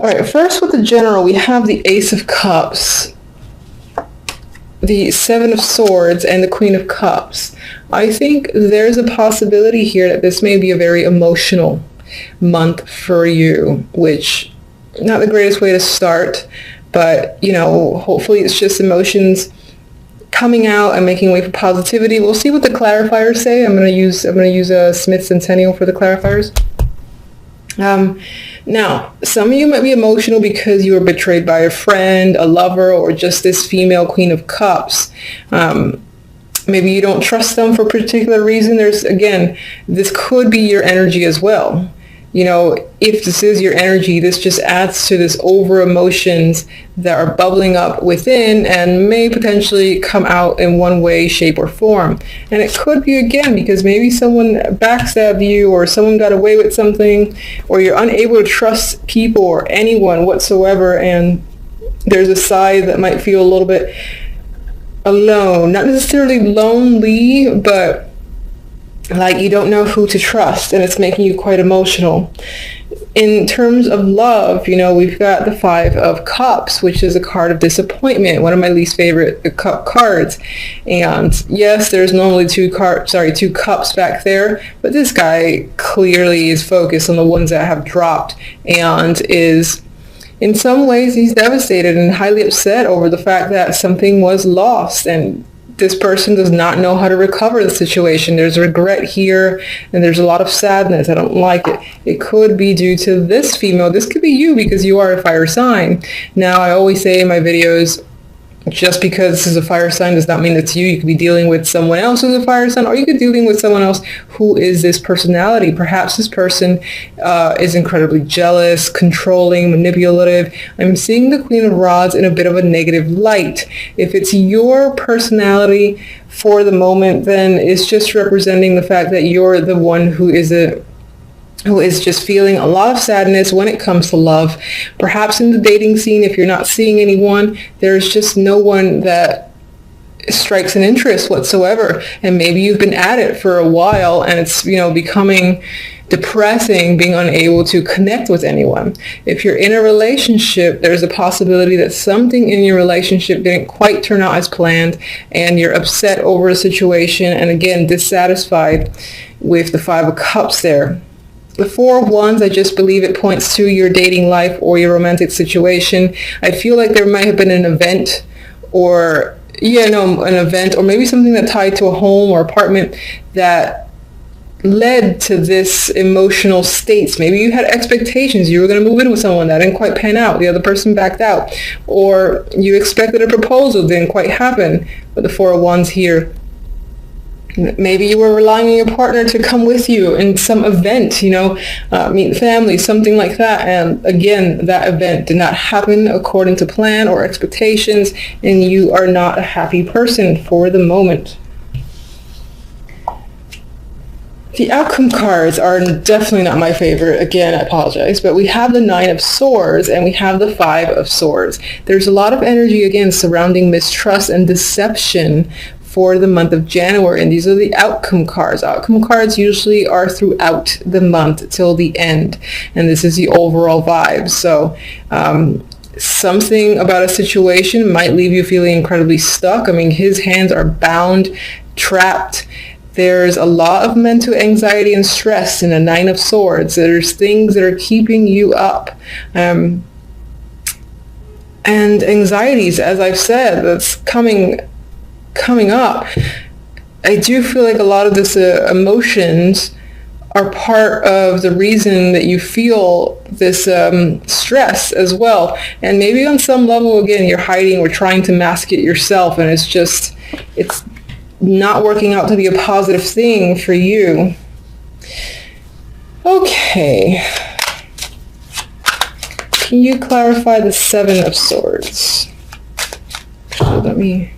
All right, first with the general, we have the Ace of Cups, the Seven of Swords, and the Queen of Cups. I think there's a possibility here that this may be a very emotional month for you, which not the greatest way to start, but hopefully it's just emotions coming out and making way for positivity. We'll see what the clarifiers say. I'm going to use a Smith Centennial for the clarifiers. Now, some of you might be emotional because you were betrayed by a friend, a lover, or just this female Queen of Cups. Maybe you don't trust them for a particular reason. This could be your energy as well. If this is your energy, this just adds to this over emotions that are bubbling up within and may potentially come out in one way, shape, or form. And it could be, again, because maybe someone backstabbed you, or someone got away with something, or you're unable to trust people or anyone whatsoever, and there's a side that might feel a little bit alone. Not necessarily lonely, but like you don't know who to trust, and it's making you quite emotional. In terms of love, we've got the Five of Cups, which is a card of disappointment, one of my least favorite cup cards. And yes, there's normally two cups back there, but this guy clearly is focused on the ones that have dropped, and is, in some ways, he's devastated and highly upset over the fact that something was lost, and this person does not know how to recover the situation. There's regret here, and there's a lot of sadness. I don't like it. It could be due to this female. This could be you, because you are a fire sign. Now, I always say in my videos, just because this is a fire sign does not mean it's you. You could be dealing with someone else who's a fire sign, or you could be dealing with someone else who is this personality. Perhaps this person is incredibly jealous, controlling, manipulative. I'm seeing the Queen of Rods in a bit of a negative light. If it's your personality for the moment, then it's just representing the fact that you're the one who is just feeling a lot of sadness when it comes to love. Perhaps in the dating scene, if you're not seeing anyone, there's just no one that strikes an interest whatsoever. And maybe you've been at it for a while, and it's, becoming depressing, being unable to connect with anyone. If you're in a relationship, there's a possibility that something in your relationship didn't quite turn out as planned, and you're upset over a situation, and again, dissatisfied with the Five of Cups there. The Four of Wands, I just believe it points to your dating life or your romantic situation. I feel like there might have been an event, or maybe something that tied to a home or apartment that led to this emotional states. Maybe you had expectations. You were going to move in with someone that didn't quite pan out. The other person backed out. Or you expected a proposal, didn't quite happen. But the Four of Wands here, maybe you were relying on your partner to come with you in some event, meet family, something like that. And again, that event did not happen according to plan or expectations, and you are not a happy person for the moment. The outcome cards are definitely not my favorite. Again, I apologize, but we have the Nine of Swords and we have the Five of Swords. There's a lot of energy, again, surrounding mistrust and deception for the month of January, and these are the outcome cards. Outcome cards usually are throughout the month till the end, and this is the overall vibe. So something about a situation might leave you feeling incredibly stuck. I mean, his hands are bound, trapped. There's a lot of mental anxiety and stress in the Nine of Swords. There's things that are keeping you up. And anxieties, as I've said, that's coming up. I do feel like a lot of this emotions are part of the reason that you feel this stress as well. And maybe on some level, again, you're hiding or trying to mask it yourself, and it's not working out to be a positive thing for you. Okay. Can you clarify the Seven of Swords? Let me...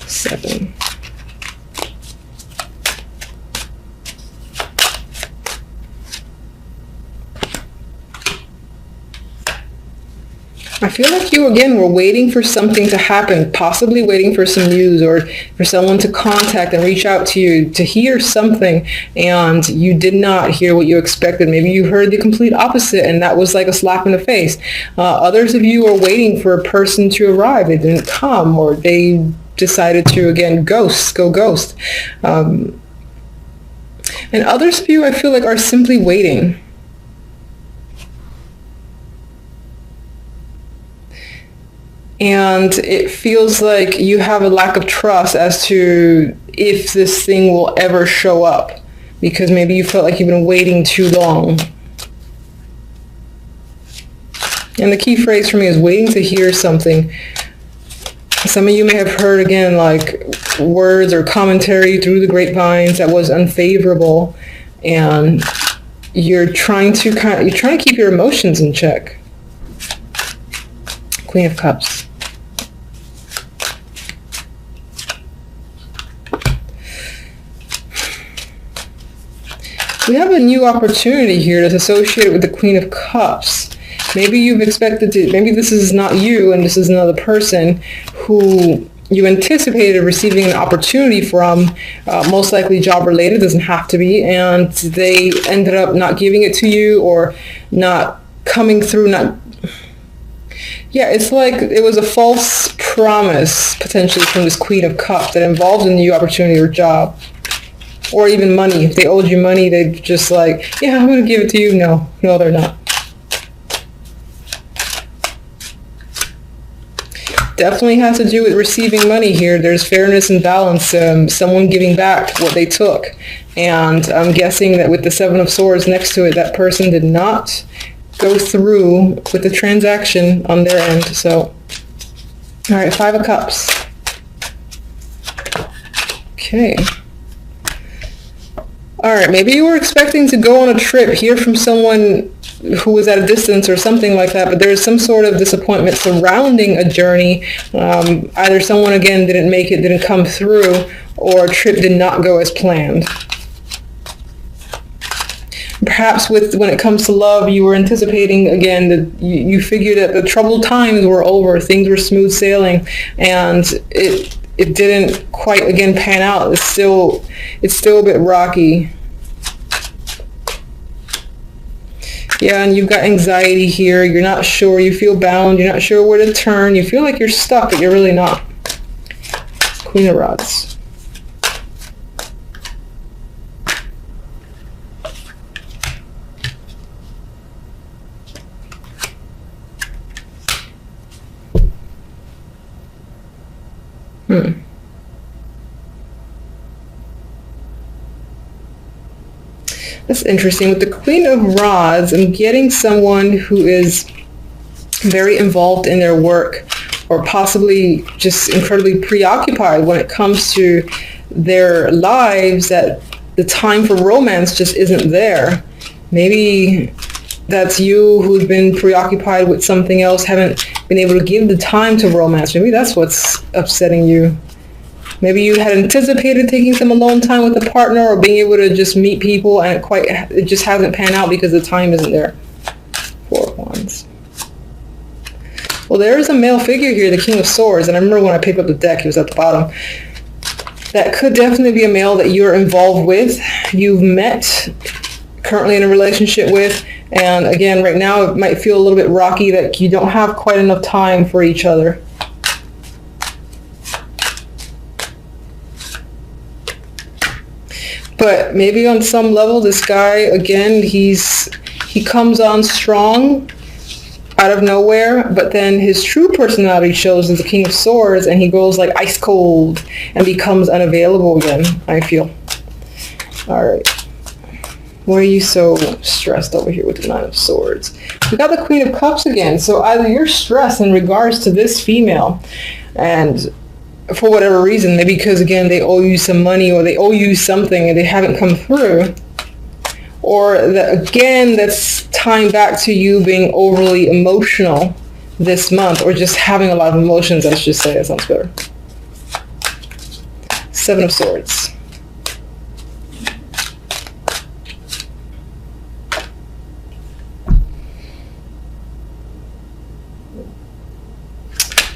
Seven. I feel like you, again, were waiting for something to happen, possibly waiting for some news or for someone to contact and reach out to you to hear something, and you did not hear what you expected. Maybe you heard the complete opposite, and that was like a slap in the face. Others of you are waiting for a person to arrive. They didn't come, or they decided to, again, go ghost. And others of you, I feel like, are simply waiting. And it feels like you have a lack of trust as to if this thing will ever show up, because maybe you felt like you've been waiting too long. And the key phrase for me is waiting to hear something. Some of you may have heard, again, like words or commentary through the grapevines that was unfavorable, and you're trying to keep your emotions in check. Queen of Cups. We have a new opportunity here that's associated with the Queen of Cups. Maybe you've expected to, maybe this is not you and this is another person who you anticipated receiving an opportunity from, most likely job related, doesn't have to be, and they ended up not giving it to you or not coming through, it's like it was a false promise potentially from this Queen of Cups that involved a new opportunity or job. Or even money. If they owed you money, they'd just like, yeah, I'm going to give it to you. No, they're not. Definitely has to do with receiving money here. There's fairness and balance. Someone giving back what they took. And I'm guessing that with the Seven of Swords next to it, that person did not go through with the transaction on their end. So, all right, Five of Cups. Okay. All right, maybe you were expecting to go on a trip, hear from someone who was at a distance or something like that, but there's some sort of disappointment surrounding a journey. Either someone, again, didn't make it, didn't come through, or a trip did not go as planned. Perhaps when it comes to love, you were anticipating, again, that you figured that the troubled times were over, things were smooth sailing, and it didn't quite, again, pan out. It's still a bit rocky. Yeah, and you've got anxiety here. You're not sure. You feel bound. You're not sure where to turn. You feel like you're stuck, but you're really not. Queen of Rods. That's interesting. With the Queen of Rods, I'm getting someone who is very involved in their work, or possibly just incredibly preoccupied when it comes to their lives, that the time for romance just isn't there. Maybe that's you who's been preoccupied with something else, haven't been able to give the time to romance. Maybe that's what's upsetting you. Maybe you had anticipated taking some alone time with a partner or being able to just meet people, and it just hasn't panned out because the time isn't there. Four of Wands. Well, there is a male figure here, the King of Swords, and I remember when I picked up the deck, he was at the bottom. That could definitely be a male that you're involved with, you've met, currently in a relationship with, and again, right now it might feel a little bit rocky that you don't have quite enough time for each other. But maybe on some level, this guy, again, he comes on strong out of nowhere, but then his true personality shows as the King of Swords, and he goes like ice cold and becomes unavailable again, I feel. All right. Why are you so stressed over here with the Nine of Swords? We got the Queen of Cups again. So either you're stressed in regards to this female, and for whatever reason, maybe because, again, they owe you some money or they owe you something and they haven't come through, or that, again, that's tying back to you being overly emotional this month, or just having a lot of emotions, let's just say. That sounds better. Seven of Swords.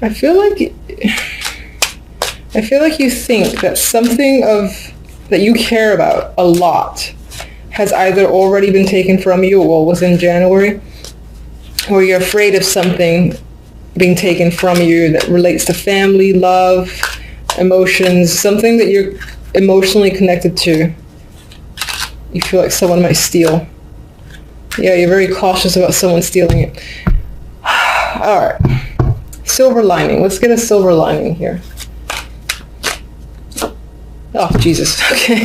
I feel like you think that something that you care about a lot has either already been taken from you, or was in January, or you're afraid of something being taken from you that relates to family, love, emotions, something that you're emotionally connected to. You feel like someone might steal. Yeah, you're very cautious about someone stealing it. All right. Silver lining. Let's get a silver lining here. Oh, Jesus. Okay.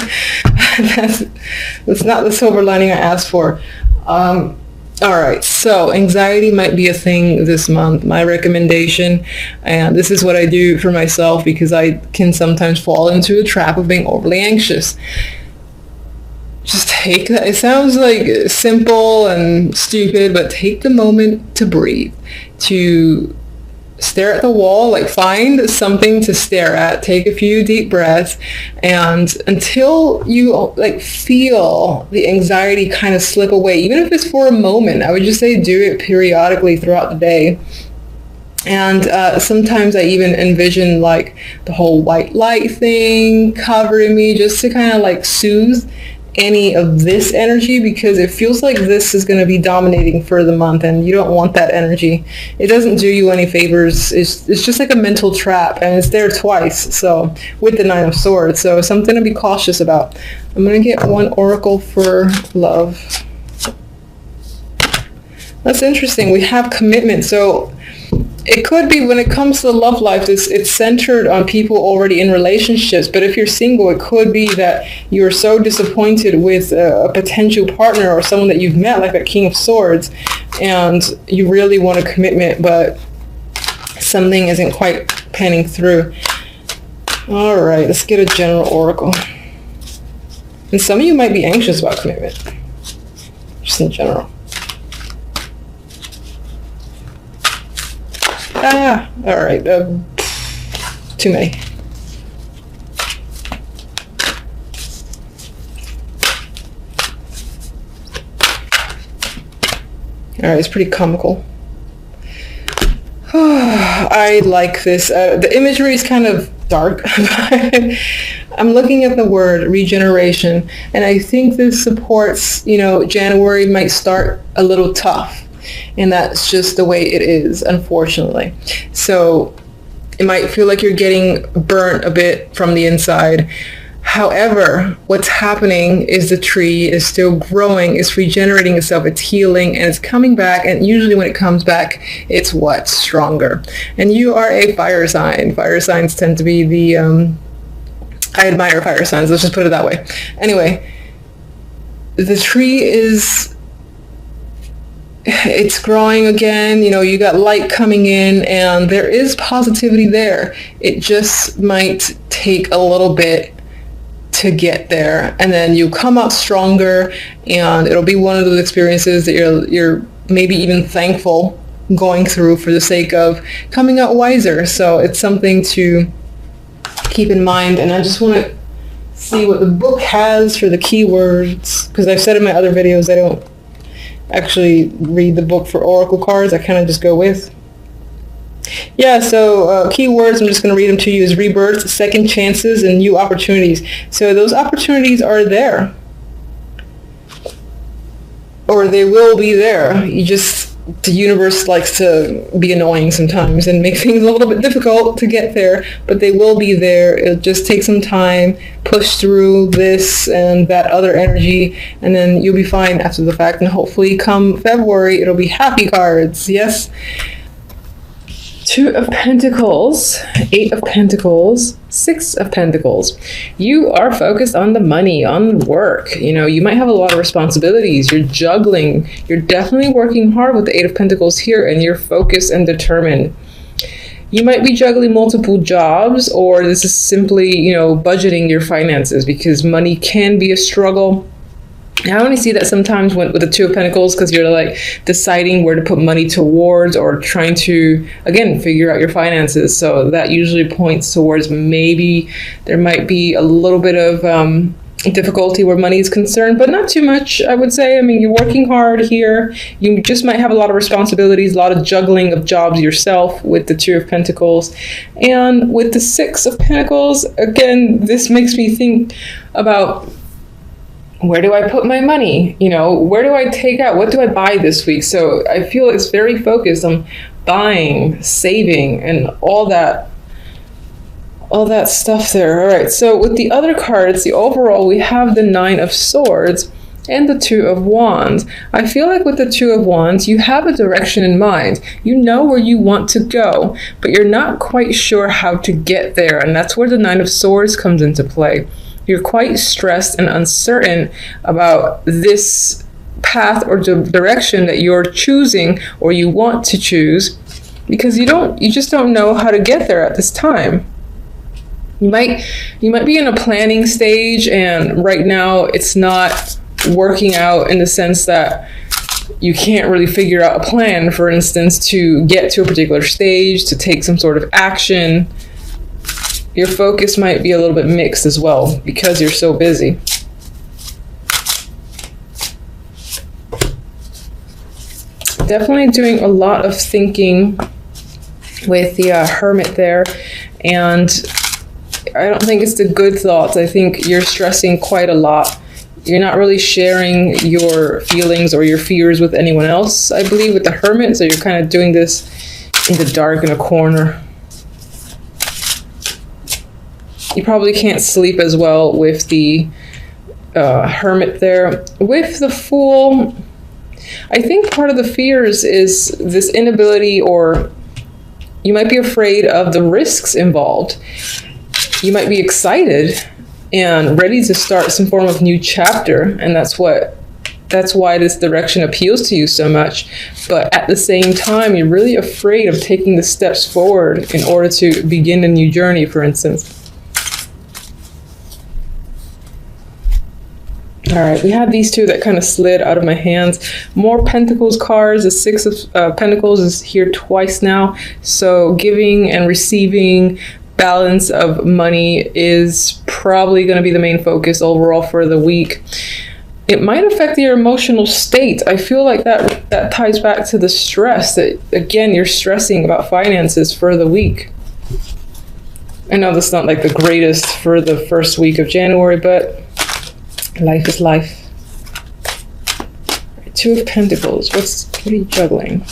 That's not the silver lining I asked for. All right. So anxiety might be a thing this month. My recommendation, and this is what I do for myself because I can sometimes fall into a trap of being overly anxious. Just take that. It sounds like simple and stupid, but take the moment to breathe, to stare at the wall, like find something to stare at, take a few deep breaths, and until you like feel the anxiety kind of slip away, even if it's for a moment, I would just say do it periodically throughout the day. And sometimes I even envision like the whole white light thing covering me just to kind of like soothe any of this energy, because it feels like this is going to be dominating for the month and you don't want that energy. It doesn't do you any favors. It's just like a mental trap, and it's there twice, so with the Nine of Swords, so something to be cautious about. I'm going to get one oracle for love. That's interesting. We have commitment, so it could be when it comes to the love life, it's centered on people already in relationships. But if you're single, it could be that you're so disappointed with a potential partner or someone that you've met, like that King of Swords, and you really want a commitment, but something isn't quite panning through. All right, let's get a general oracle. And some of you might be anxious about commitment, just in general. All right, too many. All right, it's pretty comical. I like this. The imagery is kind of dark. I'm looking at the word regeneration, and I think this supports, January might start a little tough. And that's just the way it is, unfortunately. So it might feel like you're getting burnt a bit from the inside. However, what's happening is the tree is still growing, it's regenerating itself, it's healing, and it's coming back. And usually when it comes back, it's stronger. And you are a fire sign. Fire signs tend to be the, I admire fire signs, let's just put it that way. Anyway, the tree it's growing again, you got light coming in, and there is positivity there. It just might take a little bit to get there, and then you come out stronger, and it'll be one of those experiences that you're maybe even thankful going through for the sake of coming out wiser. So it's something to keep in mind. And I just want to see what the book has for the keywords, because I've said in my other videos I don't actually read the book for oracle cards. I kind of just go with. Yeah, so keywords, I'm just going to read them to you, is rebirth, second chances, and new opportunities. So those opportunities are there, or they will be there. The universe likes to be annoying sometimes and make things a little bit difficult to get there, but they will be there. It'll just take some time, push through this and that other energy, and then you'll be fine after the fact. And hopefully come February, it'll be happy cards. Yes. Two of Pentacles, Eight of Pentacles, Six of Pentacles. You are focused on the money, on work. You might have a lot of responsibilities. You're juggling. You're definitely working hard with the Eight of Pentacles here, and you're focused and determined. You might be juggling multiple jobs, or this is simply, budgeting your finances, because money can be a struggle. I only see that sometimes with the Two of Pentacles, because you're like deciding where to put money towards, or trying to, again, figure out your finances. So that usually points towards maybe there might be a little bit of difficulty where money is concerned, but not too much, I would say. I mean, you're working hard here. You just might have a lot of responsibilities, a lot of juggling of jobs yourself with the Two of Pentacles. And with the Six of Pentacles, again, this makes me think about, where do I put my money? You know, where do I take out? What do I buy this week? So I feel it's very focused on buying, saving, and all that stuff there. All right, so with the other cards, the overall, we have the Nine of Swords and the Two of Wands. I feel like with the Two of Wands, you have a direction in mind. You know where you want to go, but you're not quite sure how to get there. And that's where the Nine of Swords comes into play. You're quite stressed and uncertain about this path or direction that you're choosing or you want to choose, because you just don't know how to get there at this time. You might be in a planning stage, and right now it's not working out in the sense that you can't really figure out a plan, for instance, to get to a particular stage, to take some sort of action. Your focus might be a little bit mixed as well because you're so busy. Definitely doing a lot of thinking with the Hermit there, and I don't think it's the good thoughts. I think you're stressing quite a lot. You're not really sharing your feelings or your fears with anyone else, I believe, with the Hermit. So you're kind of doing this in the dark in a corner. You probably can't sleep as well with the Hermit there. With the Fool, I think part of the fears is this inability, or you might be afraid of the risks involved. You might be excited and ready to start some form of new chapter, and that's why this direction appeals to you so much. But at the same time, you're really afraid of taking the steps forward in order to begin a new journey, for instance. All right, we have these two that kind of slid out of my hands. More Pentacles cards. The Six of Pentacles is here twice now. So giving and receiving, balance of money is probably going to be the main focus overall for the week. It might affect your emotional state. I feel like that ties back to the stress that, again, you're stressing about finances for the week. I know that's not like the greatest for the first week of January, but life is life. Two of Pentacles. What are you juggling?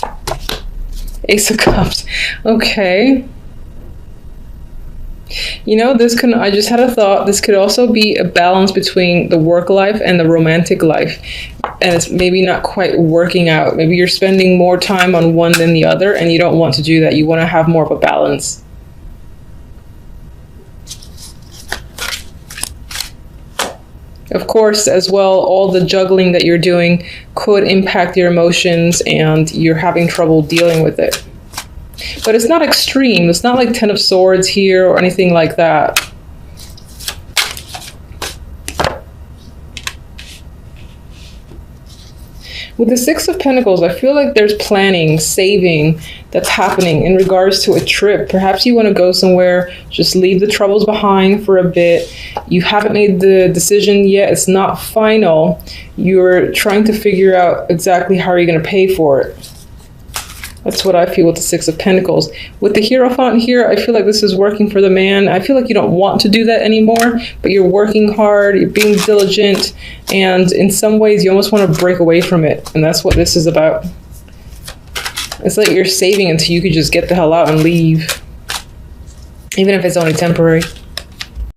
Ace of Cups. Okay. You know, I just had a thought. This could also be a balance between the work life and the romantic life. And it's maybe not quite working out. Maybe you're spending more time on one than the other, and you don't want to do that. You want to have more of a balance. Of course, as well, all the juggling that you're doing could impact your emotions and you're having trouble dealing with it. But it's not extreme. It's not like Ten of Swords here or anything like that. With the Six of Pentacles, I feel like there's planning, saving that's happening in regards to a trip. Perhaps you want to go somewhere, just leave the troubles behind for a bit. You haven't made the decision yet. It's not final. You're trying to figure out exactly how you're going to pay for it. That's what I feel with the Six of Pentacles. With the Hierophant here, I feel like this is working for the man. I feel like you don't want to do that anymore, but you're working hard, you're being diligent, and in some ways you almost want to break away from it. And that's what this is about. It's like you're saving until you could just get the hell out and leave, even if it's only temporary.